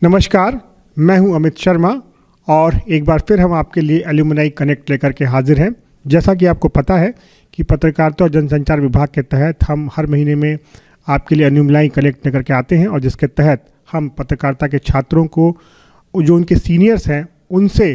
नमस्कार, मैं हूं अमित शर्मा और एक बार फिर हम आपके लिए एल्यूमिनाई कनेक्ट लेकर के हाजिर हैं। जैसा कि आपको पता है कि पत्रकारिता और जनसंचार विभाग के तहत हम हर महीने में आपके लिए एल्यूमिनाई कनेक्ट लेकर के आते हैं और जिसके तहत हम पत्रकारिता के छात्रों को जो उनके सीनियर्स हैं उनसे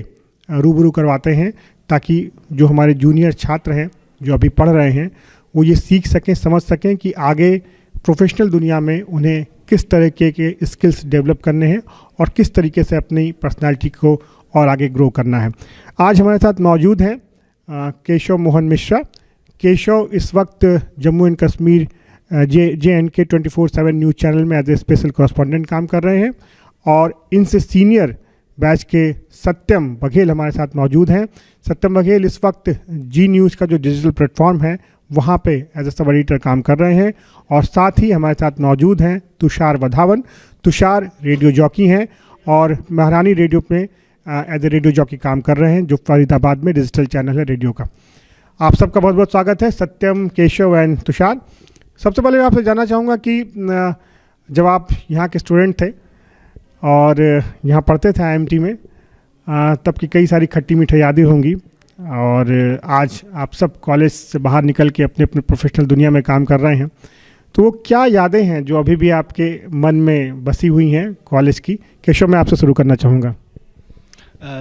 रूबरू करवाते हैं ताकि जो हमारे जूनियर छात्र हैं जो अभी पढ़ रहे हैं वो ये सीख सकें, समझ सकें कि आगे प्रोफेशनल दुनिया में उन्हें किस तरीके के स्किल्स डेवलप करने हैं और किस तरीके से अपनी पर्सनालिटी को और आगे ग्रो करना है। आज हमारे साथ मौजूद हैं केशव मोहन मिश्रा। केशव इस वक्त Jammu and Kashmir JNK 24/7 news channel में एज ए स्पेशल कॉरेस्पॉन्डेंट काम कर रहे हैं और इनसे सीनियर बैच के सत्यम बघेल हमारे साथ मौजूद हैं। सत्यम बघेल इस वक्त जी न्यूज़ का जो डिजिटल प्लेटफॉर्म है वहाँ पे एज ए सब एडिटर काम कर रहे हैं और साथ ही हमारे साथ मौजूद हैं तुषार वधावन। तुषार रेडियो जॉकी हैं और महारानी रेडियो में एज ए रेडियो जॉकी काम कर रहे हैं जो फरीदाबाद में डिजिटल चैनल है रेडियो का। आप सबका बहुत बहुत स्वागत है सत्यम, केशव एंड तुषार। सबसे पहले मैं आपसे जानना चाहूँगा कि जब आप यहाँ के स्टूडेंट थे और यहाँ पढ़ते थे IMT में तब की कई सारी खट्टी मीठी यादें होंगी और आज आप सब कॉलेज से बाहर निकल के अपने अपने प्रोफेशनल दुनिया में काम कर रहे हैं, तो वो क्या यादें हैं जो अभी भी आपके मन में बसी हुई हैं कॉलेज की? केशव, मैं आपसे शुरू करना चाहूँगा।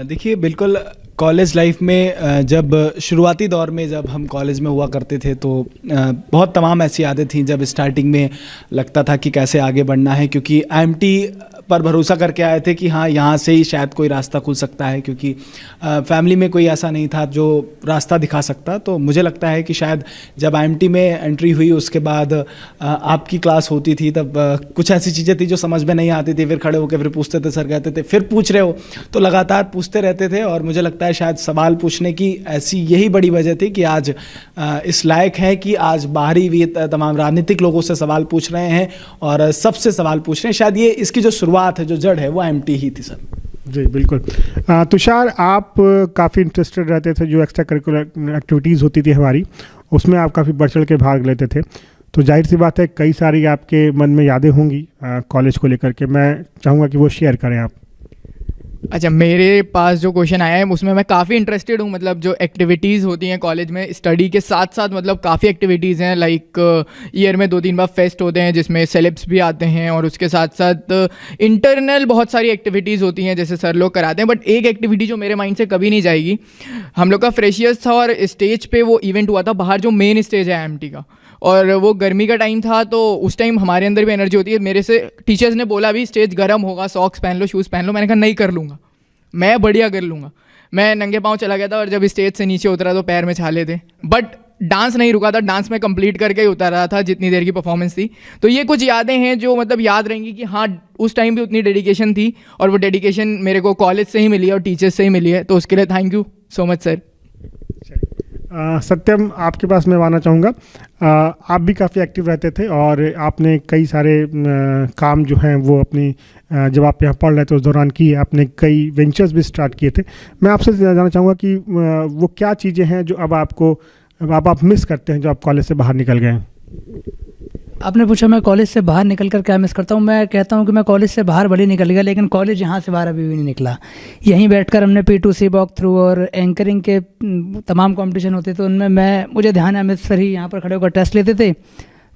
देखिए, बिल्कुल कॉलेज लाइफ में जब शुरुआती दौर में जब हम कॉलेज में हुआ करते थे तो बहुत तमाम ऐसी यादें थी जब स्टार्टिंग में लगता था कि कैसे आगे बढ़ना है, क्योंकि IMT पर भरोसा करके आए थे कि हाँ यहाँ से ही शायद कोई रास्ता खुल सकता है, क्योंकि फैमिली में कोई ऐसा नहीं था जो रास्ता दिखा सकता। तो मुझे लगता है कि शायद जब IMT में एंट्री हुई उसके बाद आपकी क्लास होती थी तब कुछ ऐसी चीज़ें थी जो समझ में नहीं आती थी, फिर खड़े होकर फिर पूछते थे, सर कहते थे फिर पूछ रहे हो, तो लगातार पूछते रहते थे और मुझे लगता है शायद सवाल पूछने की ऐसी यही बड़ी वजह थी कि आज इस लायक है कि आज बाहरी भी तमाम राजनीतिक लोगों से सवाल पूछ रहे हैं और सबसे सवाल पूछ रहे हैं। शायद ये इसकी जो शुरुआत है, जो जड़ है, वो IMT ही थी सर। जी बिल्कुल। तुषार, आप काफ़ी इंटरेस्टेड रहते थे, जो एक्स्ट्रा करिकुलर एक्टिविटीज़ होती थी हमारी उसमें आप काफ़ी बढ़ चढ़ के भाग लेते थे, तो जाहिर सी बात है कई सारी आपके मन में यादें होंगी कॉलेज को लेकर के। मैं चाहूँगा कि वो शेयर करें आप। अच्छा, मेरे पास जो क्वेश्चन आया है उसमें मैं काफ़ी इंटरेस्टेड हूँ। मतलब जो एक्टिविटीज़ होती हैं कॉलेज में स्टडी के साथ साथ, मतलब काफ़ी एक्टिविटीज़ हैं। लाइक ईयर में 2-3 बार फेस्ट होते हैं जिसमें सेलेब्स भी आते हैं और उसके साथ साथ इंटरनल बहुत सारी एक्टिविटीज़ होती हैं जैसे सर लोग कराते हैं। बट एक एक्टिविटी जो मेरे माइंड से कभी नहीं जाएगी, हम लोग का फ्रेशियर्स था और स्टेज पे वो इवेंट हुआ था बाहर, जो मेन स्टेज है IMT का, और वो गर्मी का टाइम था तो उस टाइम हमारे अंदर भी एनर्जी होती है। मेरे से टीचर्स ने बोला भी स्टेज गर्म होगा, सॉक्स पहन लो, शूज़ पहन लो। मैंने कहा नहीं, कर लूँगा, मैं बढ़िया कर लूँगा। मैं नंगे पाँव चला गया था और जब स्टेज से नीचे उतरा तो पैर में छाले थे, बट डांस नहीं रुका था, डांस में कंप्लीट करके ही उतर रहा था जितनी देर की परफॉर्मेंस थी। तो ये कुछ यादें हैं जो मतलब याद रहेंगी कि हाँ उस टाइम भी उतनी डेडिकेशन थी और वो डेडिकेशन मेरे को कॉलेज से ही मिली है और टीचर्स से ही मिली है, तो उसके लिए thank you so much sir. Satyam, आपके पास मैं आना चाहूँगा। आप भी काफ़ी एक्टिव रहते थे और आपने कई सारे काम जो हैं वो अपनी जब आप यहाँ पढ़ रहे थे उस दौरान किए, आपने कई वेंचर्स भी स्टार्ट किए थे। मैं आपसे जानना चाहूँगा कि वो क्या चीज़ें हैं जो अब आप मिस करते हैं जो आप कॉलेज से बाहर निकल गए हैं? आपने पूछा मैं कॉलेज से बाहर निकल कर क्या मिस करता हूँ। मैं कहता हूँ कि मैं कॉलेज से बाहर भले निकल गया लेकिन कॉलेज यहाँ से बाहर अभी भी नहीं निकला। यहीं बैठकर हमने P2C वॉक थ्रू और एंकरिंग के तमाम कंपटीशन होते थे, उनमें मुझे ध्यान है अमित सर ही यहाँ पर खड़े होकर टेस्ट लेते थे,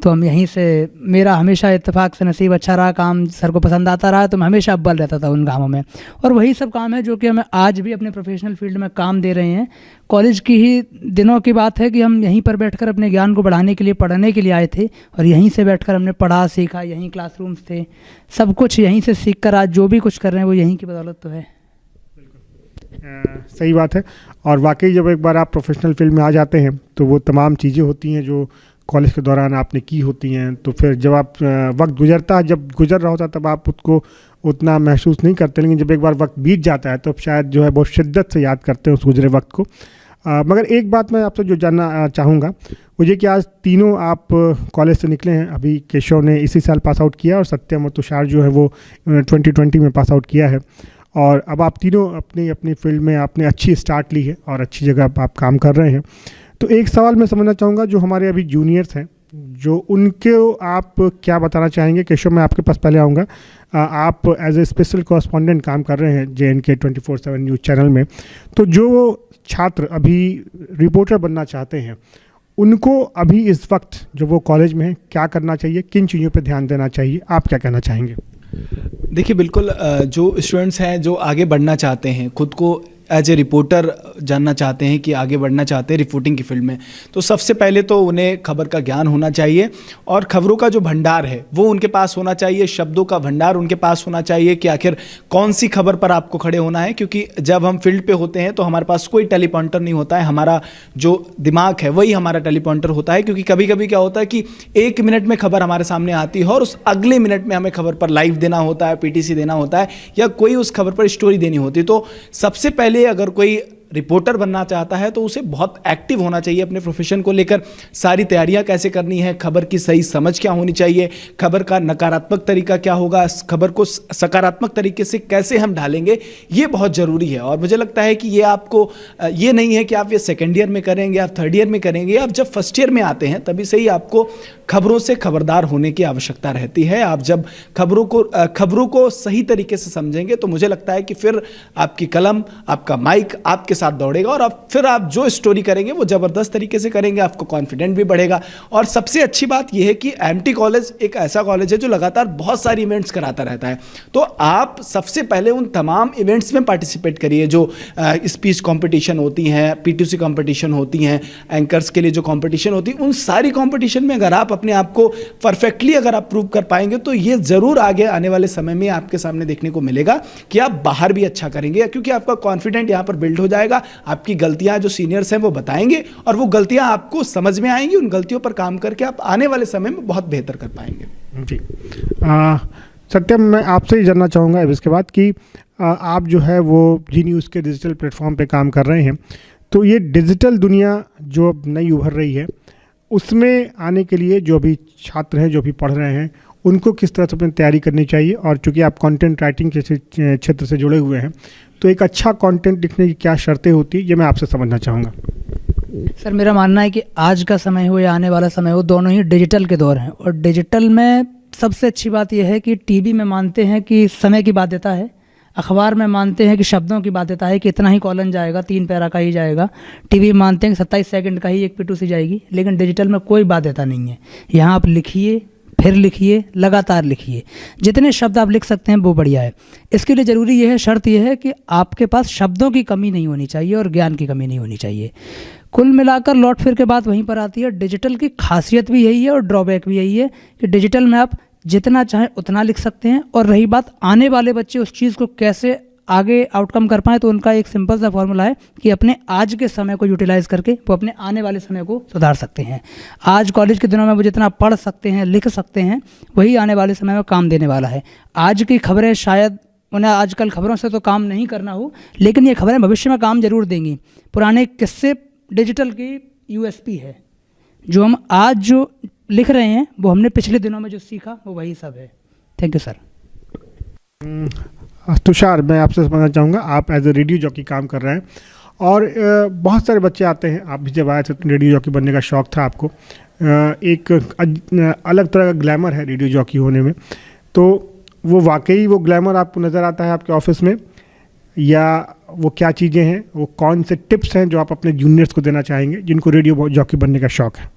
तो हम यहीं से, मेरा हमेशा इत्तेफाक से नसीब अच्छा रहा, काम सर को पसंद आता रहा, तो मैं हमेशा अव्वल रहता था उन कामों में। और वही सब काम है जो कि हमें आज भी अपने प्रोफेशनल फील्ड में काम दे रहे हैं। कॉलेज की ही दिनों की बात है कि हम यहीं पर बैठकर अपने ज्ञान को बढ़ाने के लिए, पढ़ने के लिए आए थे और यहीं से बैठकर हमने पढ़ा सीखा, यहीं क्लासरूम्स थे, सब कुछ यहीं से सीख कर आज जो भी कुछ कर रहे हैं वो यहीं की बदौलत तो है। सही बात है। और वाकई जब एक बार आप प्रोफेशनल फील्ड में आ जाते हैं तो वो तमाम चीज़ें होती हैं जो कॉलेज के दौरान आपने की होती हैं, तो फिर जब आप वक्त गुजरता है, जब गुजर रहा होता है तब आप उसको उतना महसूस नहीं करते, लेकिन जब एक बार वक्त बीत जाता है तो शायद जो है बहुत शिद्दत से याद करते हैं उस गुजरे वक्त को। मगर एक बात मैं आपसे जो जानना चाहूँगा वो ये कि आज तीनों आप कॉलेज से निकले हैं। अभी केशव ने इसी साल पास आउट किया और सत्यम और तुषार जो है वो 2020 में पास आउट किया है, और अब आप तीनों अपनी अपनी फील्ड में आपने अच्छी स्टार्ट ली है और अच्छी जगह आप काम कर रहे हैं। तो एक सवाल मैं समझना चाहूँगा, जो हमारे अभी जूनियर्स हैं जो उनके आप क्या बताना चाहेंगे? केशव, मैं आपके पास पहले आऊँगा। आप एज ए स्पेशल कॉरेस्पॉन्डेंट काम कर रहे हैं JNK 24/7 न्यूज़ चैनल में, तो जो छात्र अभी रिपोर्टर बनना चाहते हैं उनको अभी इस वक्त जो वो कॉलेज में हैं क्या करना चाहिए, किन चीज़ों पे ध्यान देना चाहिए, आप क्या कहना चाहेंगे? देखिए बिल्कुल, जो स्टूडेंट्स हैं जो आगे बढ़ना चाहते हैं, खुद को एज ए रिपोर्टर जानना चाहते हैं कि आगे बढ़ना चाहते हैं रिपोर्टिंग की फील्ड में, तो सबसे पहले तो उन्हें खबर का ज्ञान होना चाहिए और खबरों का जो भंडार है वो उनके पास होना चाहिए, शब्दों का भंडार उनके पास होना चाहिए कि आखिर कौन सी खबर पर आपको खड़े होना है। क्योंकि जब हम फील्ड पे होते हैं तो हमारे पास कोई टेलीपॉइंटर नहीं होता है, हमारा जो दिमाग है वही हमारा टेलीपॉइंटर होता है। क्योंकि कभी कभी क्या होता है कि 1 मिनट में खबर हमारे सामने आती है और उस अगले मिनट में हमें खबर पर लाइव देना होता है, PTC देना होता है या कोई उस खबर पर स्टोरी देनी होती है। तो सबसे पहले अगर कोई रिपोर्टर बनना चाहता है तो उसे बहुत एक्टिव होना चाहिए अपने प्रोफेशन को लेकर, सारी तैयारियां कैसे करनी है, खबर की सही समझ क्या होनी चाहिए, खबर का नकारात्मक तरीका क्या होगा, खबर को सकारात्मक तरीके से कैसे हम ढालेंगे, ये बहुत ज़रूरी है। और मुझे लगता है कि ये आपको ये नहीं है कि आप ये सेकेंड ईयर में करेंगे, आप थर्ड ईयर में करेंगे, आप जब फर्स्ट ईयर में आते हैं तभी से ही आपको खबरों से खबरदार होने की आवश्यकता रहती है। आप जब खबरों को सही तरीके से समझेंगे तो मुझे लगता है कि फिर आपकी कलम, आपका माइक आपके साथ दौड़ेगा और फिर आप जो स्टोरी करेंगे वो ज़बरदस्त तरीके से करेंगे, आपको कॉन्फिडेंट भी बढ़ेगा। और सबसे अच्छी बात यह है कि MT कॉलेज एक ऐसा कॉलेज है जो लगातार बहुत सारी इवेंट्स कराता रहता है। तो आप सबसे पहले उन तमाम इवेंट्स में पार्टिसिपेट करिए, जो स्पीच कॉम्पिटिशन होती हैं, PTC कॉम्पिटिशन होती हैं, एंकर्स के लिए जो कॉम्पिटिशन होती है, उन सारी कॉम्पिटिशन में अगर आप अपने आप को परफेक्टली अगर आप प्रूव कर पाएंगे तो ये ज़रूर आगे आने वाले समय में आपके सामने देखने को मिलेगा कि आप बाहर भी अच्छा करेंगे, क्योंकि आपका कॉन्फिडेंट यहाँ पर बिल्ड हो जाएगा। आपकी गलतियां जो सीनियर्स हैं वो बताएंगे और वो गलतियां आपको समझ में आएंगी, उन गलतियों पर काम करके आप आने वाले समय में बहुत बेहतर कर पाएंगे। जी सत्यम, मैं आपसे ही जानना चाहूँगा अब इसके बाद कि आप जो है वो जी न्यूज़ के डिजिटल प्लेटफॉर्म पे काम कर रहे हैं, तो ये डिजिटल दुनिया जो अब नई उभर रही है उसमें आने के लिए जो अभी छात्र हैं, जो अभी पढ़ रहे हैं, उनको किस तरह से अपनी तैयारी करनी चाहिए? और चूँकि आप कंटेंट राइटिंग के क्षेत्र से जुड़े हुए हैं तो एक अच्छा कंटेंट लिखने की क्या शर्तें होती है, ये मैं आपसे समझना चाहूँगा। सर, मेरा मानना है कि आज का समय हो या आने वाला समय हो, दोनों ही डिजिटल के दौर हैं। और डिजिटल में सबसे अच्छी बात यह है कि टीवी में मानते हैं कि समय की बाध्यता है, अखबार में मानते हैं कि शब्दों की बाध्यता है कि इतना ही कॉलम जाएगा, 3 पैरा का ही जाएगा, टीवी मानते हैं कि 27 सेकंड का ही एक PTC जाएगी। लेकिन डिजिटल में कोई बाध्यता नहीं है, यहाँ आप लिखिए, फिर लिखिए, लगातार लिखिए, जितने शब्द आप लिख सकते हैं वो बढ़िया है। इसके लिए ज़रूरी यह है, शर्त यह है कि आपके पास शब्दों की कमी नहीं होनी चाहिए और ज्ञान की कमी नहीं होनी चाहिए। कुल मिलाकर लौट फिर के बात वहीं पर आती है, डिजिटल की खासियत भी यही है और ड्रॉबैक भी यही है कि डिजिटल में आप जितना चाहें उतना लिख सकते हैं। और रही बात आने वाले बच्चे उस चीज़ को कैसे आगे आउटकम कर पाएँ, तो उनका एक सिंपल सा फॉर्मूला है कि अपने आज के समय को यूटिलाइज़ करके वो अपने आने वाले समय को सुधार सकते हैं। आज कॉलेज के दिनों में वो जितना पढ़ सकते हैं, लिख सकते हैं, वही आने वाले समय में काम देने वाला है। आज की खबरें शायद उन्हें आजकल खबरों से तो काम नहीं करना हो, लेकिन ये खबरें भविष्य में काम जरूर देंगी। पुराने किस्से डिजिटल की USP है, जो हम आज जो लिख रहे हैं वो हमने पिछले दिनों में जो सीखा वो वही सब है। Thank you sir. तुषार, मैं आपसे समझना चाहूँगा, आप एज ए रेडियो जॉकी काम कर रहे हैं और बहुत सारे बच्चे आते हैं, आप भी जब आए थे तो रेडियो जॉकी बनने का शौक़ था आपको, एक अलग तरह का ग्लैमर है रेडियो जॉकी होने में, तो वो वाकई वो ग्लैमर आपको नज़र आता है आपके ऑफिस में, या वो क्या चीज़ें हैं, वो कौन से टिप्स हैं जो आप अपने जूनियर्स को देना चाहेंगे जिनको रेडियो जॉकी बनने का शौक़ है?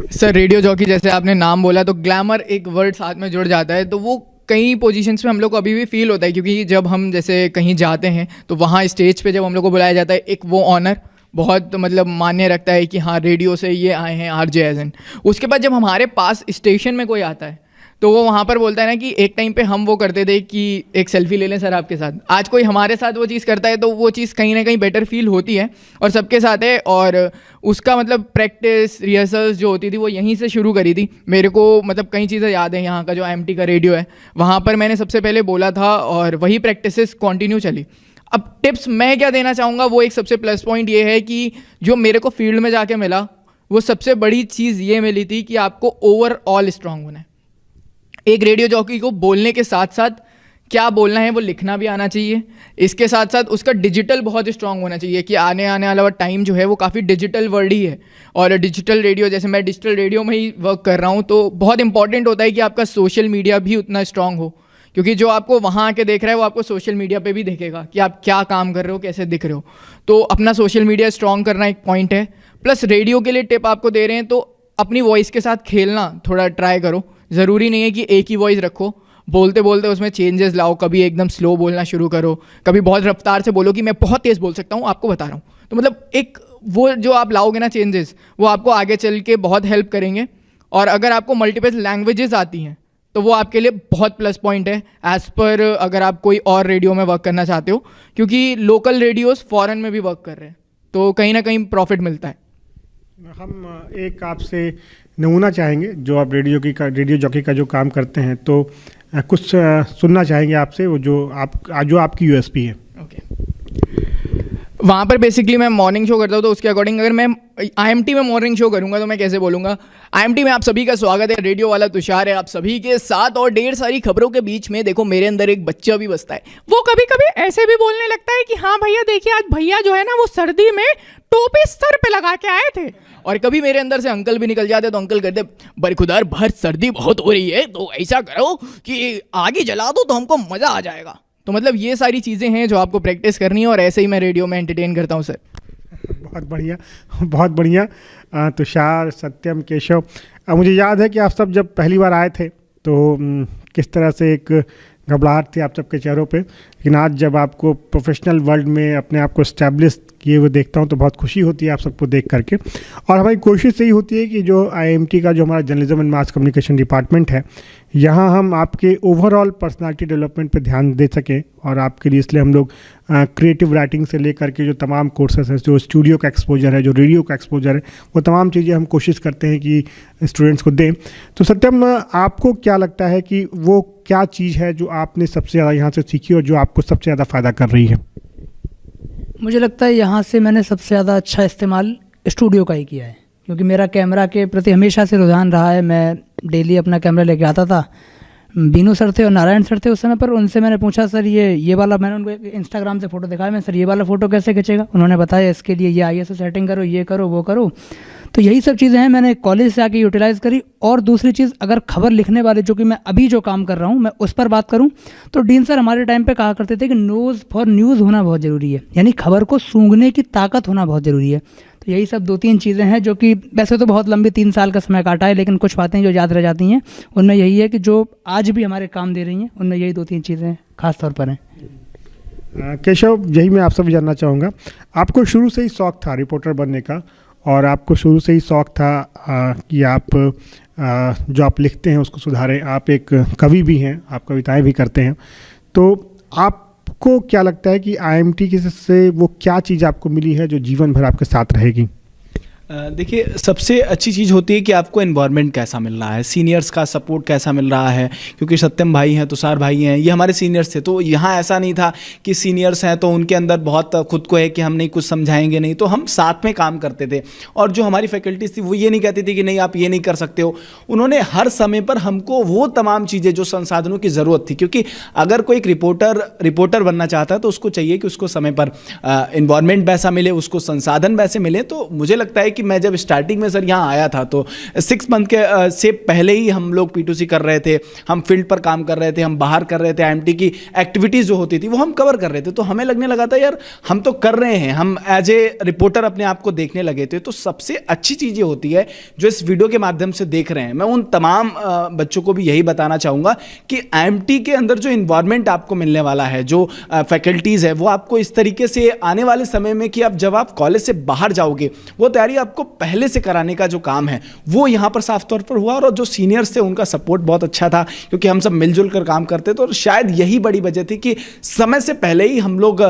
सर, रेडियो जॉकी जैसे आपने नाम बोला तो ग्लैमर एक वर्ड साथ में जुड़ जाता है, तो वो कई पोजीशंस में हम लोग को अभी भी फील होता है, क्योंकि जब हम जैसे कहीं जाते हैं तो वहाँ स्टेज पे जब हम लोग को बुलाया जाता है, एक वो ऑनर बहुत मतलब मान्य रखता है कि हाँ रेडियो से ये आए हैं RJ एजन। उसके बाद जब हमारे पास स्टेशन में कोई आता है तो वो वहाँ पर बोलता है ना कि एक टाइम पे हम वो करते थे कि एक सेल्फी ले लें सर आपके साथ, आज कोई हमारे साथ वो चीज़ करता है तो वो चीज़ कहीं ना कहीं बेटर फील होती है और सबके साथ है। और उसका मतलब प्रैक्टिस रिहर्सल्स जो होती थी वो यहीं से शुरू करी थी। मेरे को मतलब कई चीज़ें याद हैं, यहाँ का जो MT का रेडियो है वहाँ पर मैंने सबसे पहले बोला था और वही प्रैक्टिसेस कंटिन्यू चली। अब टिप्स मैं क्या देना चाहूँगा, वो एक सबसे प्लस पॉइंट ये है कि जो मेरे को फील्ड में जाके मिला वो सबसे बड़ी चीज़ ये मिली थी कि आपको ओवरऑल स्ट्रांग होना है। एक रेडियो जॉकी को बोलने के साथ साथ क्या बोलना है वो लिखना भी आना चाहिए। इसके साथ साथ उसका डिजिटल बहुत स्ट्रांग होना चाहिए कि आने वाला टाइम जो है वो काफ़ी डिजिटल वर्ल्ड ही है। और डिजिटल रेडियो, जैसे मैं डिजिटल रेडियो में ही वर्क कर रहा हूँ, तो बहुत इंपॉर्टेंट होता है कि आपका सोशल मीडिया भी उतना स्ट्रांग हो, क्योंकि जो आपको वहाँ आके देख रहा है वो आपको सोशल मीडिया पे भी देखेगा कि आप क्या काम कर रहे हो, कैसे दिख रहे हो। तो अपना सोशल मीडिया स्ट्रांग करना एक पॉइंट है। प्लस रेडियो के लिए टिप आपको दे रहे हैं तो अपनी वॉइस के साथ खेलना थोड़ा ट्राई करो। ज़रूरी नहीं है कि एक ही वॉइस रखो, बोलते बोलते उसमें चेंजेस लाओ। कभी एकदम स्लो बोलना शुरू करो, कभी बहुत रफ्तार से बोलो कि मैं बहुत तेज़ बोल सकता हूँ, आपको बता रहा हूँ। तो मतलब एक वो जो आप लाओगे ना चेंजेस, वो आपको आगे चल के बहुत हेल्प करेंगे। और अगर आपको मल्टीपल लैंग्वेजेस आती हैं तो वो आपके लिए बहुत प्लस पॉइंट है एज़ पर अगर आप कोई और रेडियो में वर्क करना चाहते हो, क्योंकि लोकल रेडियोस फॉरेन में भी वर्क कर रहे हैं, तो कहीं ना कहीं प्रॉफिट मिलता है। हम एक आपसे नमूना चाहेंगे, जो आप रेडियो जॉकी का जो काम करते हैं, तो कुछ सुनना चाहेंगे आपसे, वो जो आपकी यूएसपी है। ओके, वहाँ पर बेसिकली मैं मॉर्निंग शो करता हूँ, तो उसके अकॉर्डिंग अगर मैं आईएमटी में मॉर्निंग शो करूँगा तो मैं कैसे बोलूँगा। आईएमटी में आप सभी का स्वागत है, रेडियो वाला तुषार है आप सभी के साथ। और ढेर सारी खबरों के बीच में देखो मेरे अंदर एक बच्चा भी बसता है, वो कभी कभी ऐसे भी बोलने लगता है कि हाँ भैया देखिए आज भैया जो है ना वो सर्दी में टोपी सर पे लगा के आए थे। और कभी मेरे अंदर से अंकल भी निकल जाते, तो अंकल कहते बरखुदार भर सर्दी बहुत हो रही है, तो ऐसा करो कि आगे जला दो तो हमको मज़ा आ जाएगा। तो मतलब ये सारी चीज़ें हैं जो आपको प्रैक्टिस करनी है, और ऐसे ही मैं रेडियो में एंटरटेन करता हूँ सर। बहुत बढ़िया, बहुत बढ़िया। तुषार, सत्यम, केशव, मुझे याद है कि आप सब जब पहली बार आए थे तो किस तरह से एक घबराहट थी आप सबके चेहरों पे, लेकिन आज जब आपको प्रोफेशनल वर्ल्ड में अपने आप को इस्टेब्लिश किए हुए देखता हूँ तो बहुत खुशी होती है आप सबको देख करके। और हमारी कोशिश यही होती है कि जो आईएमटी का जो हमारा journalism and mass communication department है, यहाँ हम आपके ओवरऑल पर्सनालिटी डेवलपमेंट पे ध्यान दे सकें। और आपके लिए इसलिए हम लोग क्रिएटिव राइटिंग से लेकर के जो तमाम कोर्सेस हैं, जो स्टूडियो का एक्सपोजर है, जो रेडियो का एक्सपोजर है, वो तमाम चीज़ें हम कोशिश करते हैं कि स्टूडेंट्स को दें। तो सत्यम, आपको क्या लगता है कि वो क्या चीज़ है जो आपने सबसे ज़्यादा यहाँ से सीखी और जो आपको सबसे ज़्यादा फ़ायदा कर रही है? मुझे लगता है यहाँ से मैंने सबसे ज़्यादा अच्छा इस्तेमाल स्टूडियो का ही किया है, क्योंकि मेरा कैमरा के प्रति हमेशा से रुझान रहा है। मैं डेली अपना कैमरा लेके आता था। बीनू सर थे और नारायण सर थे उस समय पर, उनसे मैंने पूछा सर ये वाला, मैंने उनको इंस्टाग्राम से फ़ोटो दिखाया, मैं सर ये वाला फ़ोटो कैसे खींचेगा, उन्होंने बताया इसके लिए ये ISO सेटिंग करो, ये करो, वो करो। तो यही सब चीज़ें हैं मैंने कॉलेज से आके यूटिलाइज़ करी। और दूसरी चीज़, अगर खबर लिखने वाले, जो कि मैं अभी जो काम कर रहा हूँ, मैं उस पर बात करूँ तो डीन सर हमारे टाइम पे कहा करते थे कि नोज़ फॉर न्यूज़ होना बहुत ज़रूरी है, यानी खबर को सूंघने की ताकत होना बहुत ज़रूरी है। तो यही सब 2-3 चीज़ें हैं जो कि वैसे तो बहुत लंबी 3 साल का समय काटा है, लेकिन कुछ बातें जो याद रह जाती हैं उनमें यही है कि जो आज भी हमारे काम दे रही हैं, उनमें यही 2-3 चीज़ें खास तौर पर हैं। केशव, यही मैं आपसे भी जानना चाहूँगा, आपको शुरू से ही शौक़ था रिपोर्टर बनने का, और आपको शुरू से ही शौक़ था कि आप जो आप लिखते हैं उसको सुधारें। आप एक कवि भी हैं, आप कविताएं भी करते हैं, तो आपको क्या लगता है कि आईएमटी से वो क्या चीज़ आपको मिली है जो जीवन भर आपके साथ रहेगी? देखिए, सबसे अच्छी चीज़ होती है कि आपको एनवायरनमेंट कैसा मिल रहा है, सीनियर्स का सपोर्ट कैसा मिल रहा है। क्योंकि सत्यम भाई हैं, तुषार भाई हैं, ये हमारे सीनियर्स थे, तो यहाँ ऐसा नहीं था कि सीनियर्स हैं तो उनके अंदर बहुत खुद को है कि हम नहीं कुछ समझाएंगे नहीं, तो हम साथ में काम करते थे। और जो हमारी फैकल्टीज थी वो ये नहीं कहती थी कि नहीं आप ये नहीं कर सकते हो। उन्होंने हर समय पर हमको वो तमाम चीज़ें, जो संसाधनों की ज़रूरत थी, क्योंकि अगर कोई एक रिपोर्टर बनना चाहता है तो उसको चाहिए कि उसको समय पर एनवायरनमेंट वैसा मिले, उसको संसाधन वैसे मिले। तो मुझे लगता है कि मैं जब स्टार्टिंग में सर यहाँ आया था तो 6 मंथ के से पहले ही हम लोग P2C कर रहे थे, हम फील्ड पर काम कर रहे थे, हम बाहर कर रहे थे, आईएमटी की एक्टिविटीज़ जो होती थी वो हम कवर कर रहे थे। तो हमें लगने लगा था यार हम तो कर रहे हैं, हम एज ए रिपोर्टर अपने आप को देखने लगे थे। तो सबसे अच्छी चीज़ ये होती है जो इस वीडियो के माध्यम से देख रहे हैं, मैं उन तमाम बच्चों को भी यही बताना चाहूँगा कि आईएमटी के अंदर जो इन्वायरमेंट आपको मिलने वाला है, जो फैकल्टीज़ है, वो आपको इस तरीके से आने वाले समय में कि अब जब आप कॉलेज से बाहर जाओगे वो तैयारी आपको पहले से कराने का जो काम है वो यहाँ पर साफ तौर पर हुआ। और जो सीनियर्स थे उनका सपोर्ट बहुत अच्छा था, क्योंकि हम सब मिलजुल कर काम करते थे। और शायद यही बड़ी वजह थी कि समय से पहले ही हम लोग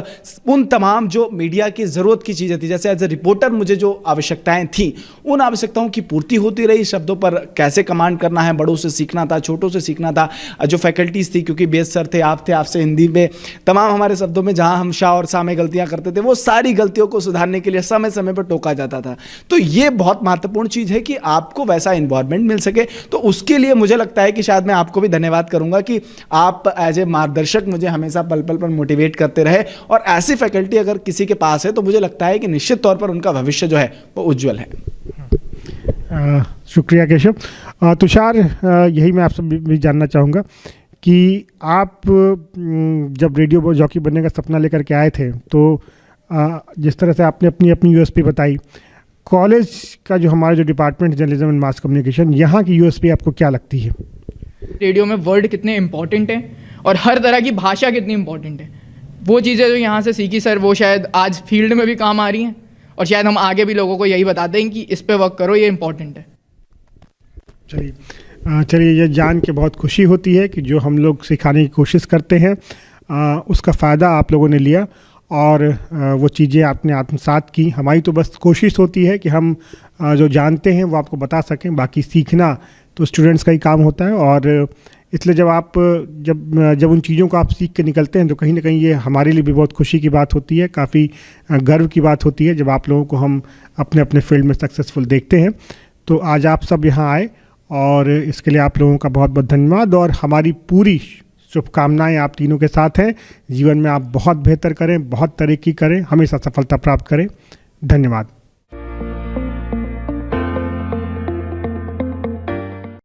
उन तमाम जो मीडिया की ज़रूरत की चीज़ें थी, जैसे एज ए रिपोर्टर मुझे जो आवश्यकताएं थी उन आवश्यकताओं की पूर्ति होती रही। शब्दों पर कैसे कमांड करना है, बड़ों से सीखना था, छोटों से सीखना था। जो फैकल्टीज़ थी, क्योंकि बेस सर थे, आप थे, आपसे हिंदी में तमाम हमारे शब्दों में जहाँ हम शाह और सा में गलतियाँ करते थे, वो सारी गलतियों को सुधारने के लिए समय समय पर टोका जाता था। तो ये बहुत महत्वपूर्ण चीज़ है कि आपको वैसा इन्वायरमेंट मिल सके। तो उसके लिए मुझे लगता है कि शायद मैं आपको भी धन्यवाद करूंगा कि आप एज ए मार्गदर्शक मुझे हमेशा पल पल पर मोटिवेट करते रहे, और ऐसी फैकल्टी अगर किसी के पास है तो मुझे लगता है कि निश्चित तौर पर उनका भविष्य जो है वो उज्जवल है। शुक्रिया केशव। तुषार, यही मैं आपसे भी जानना चाहूँगा कि आप जब रेडियो जॉकी बनने का सपना लेकर के आए थे तो जिस तरह से आपने अपनी अपनी यूएसपी बताई, कॉलेज का जो हमारा जो department journalism and mass communication, यहाँ की यूएसपी आपको क्या लगती है? रेडियो में वर्ड कितने इंपॉर्टेंट हैं और हर तरह की भाषा कितनी इंपॉर्टेंट है, वो चीज़ें जो यहाँ से सीखी सर, वो शायद आज फील्ड में भी काम आ रही हैं, और शायद हम आगे भी लोगों को यही बताते हैं कि इस पे वर्क करो, ये इंपॉर्टेंट है। चलिए, ये जान के बहुत खुशी होती है कि जो हम लोग सिखाने की कोशिश करते हैं उसका फ़ायदा आप लोगों ने लिया और वो चीज़ें आपने आत्मसात की। हमारी तो बस कोशिश होती है कि हम जो जानते हैं वो आपको बता सकें, बाकी सीखना तो स्टूडेंट्स का ही काम होता है। और इसलिए जब उन चीज़ों को आप सीख के निकलते हैं तो कहीं ना कहीं ये हमारे लिए भी बहुत खुशी की बात होती है, काफ़ी गर्व की बात होती है जब आप लोगों को हम अपने अपने फील्ड में सक्सेसफुल देखते हैं। तो आज आप सब यहाँ आए और इसके लिए आप लोगों का बहुत बहुत धन्यवाद, और हमारी पूरी शुभकामनाएं आप तीनों के साथ हैं। जीवन में आप बहुत बेहतर करें, बहुत तरक्की करें, हमेशा सफलता प्राप्त करें। धन्यवाद।